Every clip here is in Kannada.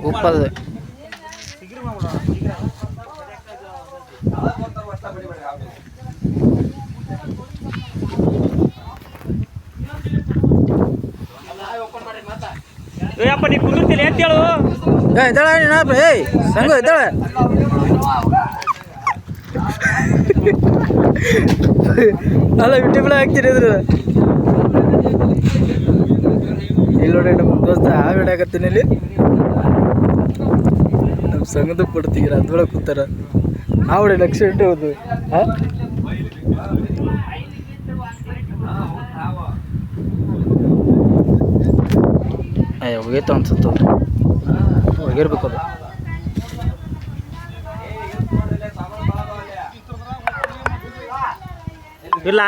ಉಪ್ಪದು ಅಪ್ಪ ನೀ ಕುಂದಿರ್ತಿಲ್ಲ ಎದ್ದೇಳು ಎದ್ದಾಳ ನೀನಪ್ಪ ಏಯ್ ಸಂಗು ಎದ್ದಾಳ ಅಲ್ಲ ಬಿಟ್ಟು ಬಿಡ ಹಾಕ್ತೀನಿ ಇದ್ರ ಇಲ್ಲಿ ನೋಡಿ ನಮ್ಮ ದೋಸ್ತ ಆ ಬಿಡಾಕತ್ತೀನಿ ಇಲ್ಲಿ ನಮ್ಮ ಸಂಘದ ಕೊಡ್ತೀರ ಅದ್ರೊಳಗೆ ಕೂತಾರ ಆವಡೆ ಲಕ್ಷ ಇಟ್ಟು ಹೋದು ಹೋಗೈತ ಅನ್ಸುತ್ತ ಹೋಗಿರ್ಬೇಕು ಅದು ಇಲ್ಲ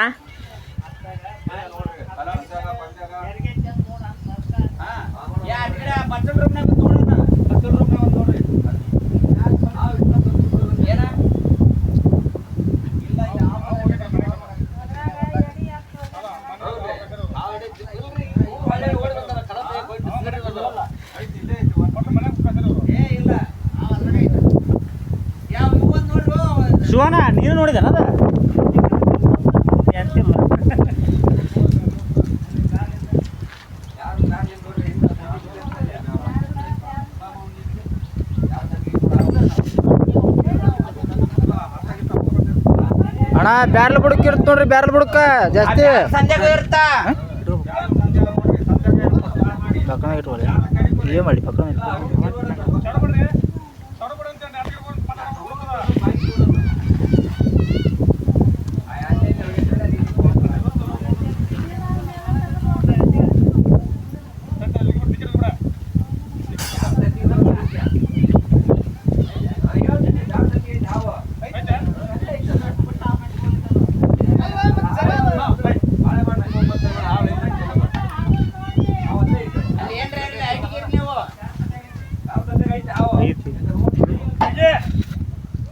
ಶಿವನ ನೀನು ನೋಡಿದನ ಅದ ಎಂತಿಲ್ಲ ಅಣ್ಣ ಬ್ಯಾರ್ಲ್ ಬುಡಕ್ ಇರ್ತ ನೋಡ್ರಿ ಬ್ಯಾರ್ಲ್ ಬುಡಕ ಜಾಸ್ತಿ ಪಕ್ಕನ ಇಟ್ಕೊಳ್ಳಿ ಏನ್ ಮಾಡಿ ಪಕ್ಕನ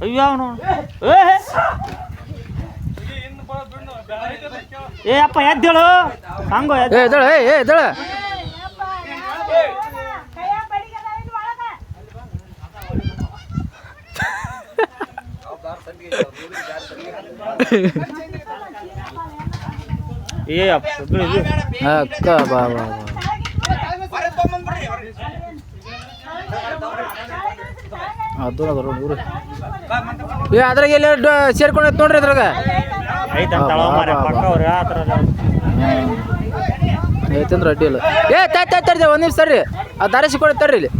ಅಯ್ಯೋ ಏ ಅಪ್ಪ ಎದ್ದೇಳು ಹಂಗೋ ಎದ್ದೇಳ ಎದ್ದೇಳ ಏ ಅಕ್ಕ ಬಾ ಬಾ ಅದು ಊರು ಏ ಅದ್ರಾಗ ಎಲ್ಲ ಸೇರ್ಕೊಂಡೈತೆ ನೋಡ್ರಿ ಅದ್ರಾಗ ಐತಂದ್ರೆ ಅಡ್ಡಿ ಇಲ್ಲ ಏ ತರ್ರಿ ಒಂದು ನಿಮಿಷ ತರ್ರಿ ಆ ದಾರಿ ಸಿಕ್ಕೊಂಡು ತರ್ರಿ ಇಲ್ಲಿ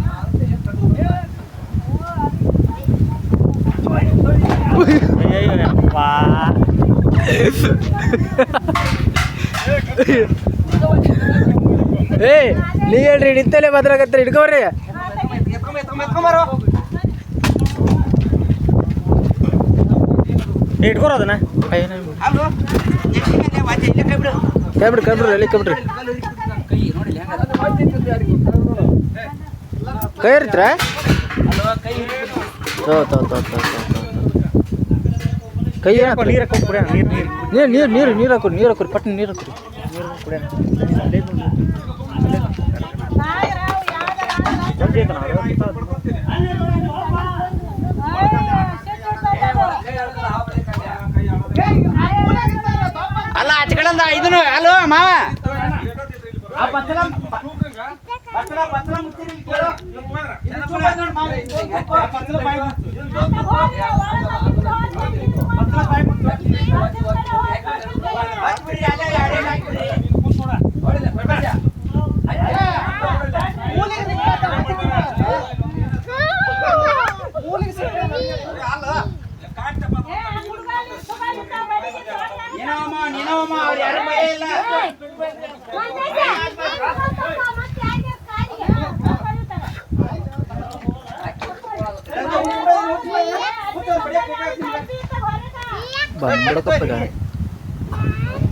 ಏ ನೀ ಹೇಳ್ರಿ ನಿಂತಲ್ಲೇ ಬದ್ರಾಗತ್ರಿ ಹಿಡ್ಕೋರಿ ಇಟ್ಕೊರ ಅದನ್ನ ಕೈಬಿಡ್ರಿ ಎಲ್ಲಿ ಕೈಬಿಡ್ರಿ ಕೈ ಇರ್ತೀರ ಕೈ ನೀರು ಹಾಕೋರಿ ಪಟ್ಟಣ ನೀರು ಹಾಕೋರಿ ಅಲ್ಲ ಆಚ ಕಡೆಂದ ಇದನ್ನು ಅಲೋ ಮಾವ ಬಂದ್ಬಿಡಕಪ್ಪ ಗಾಡಿ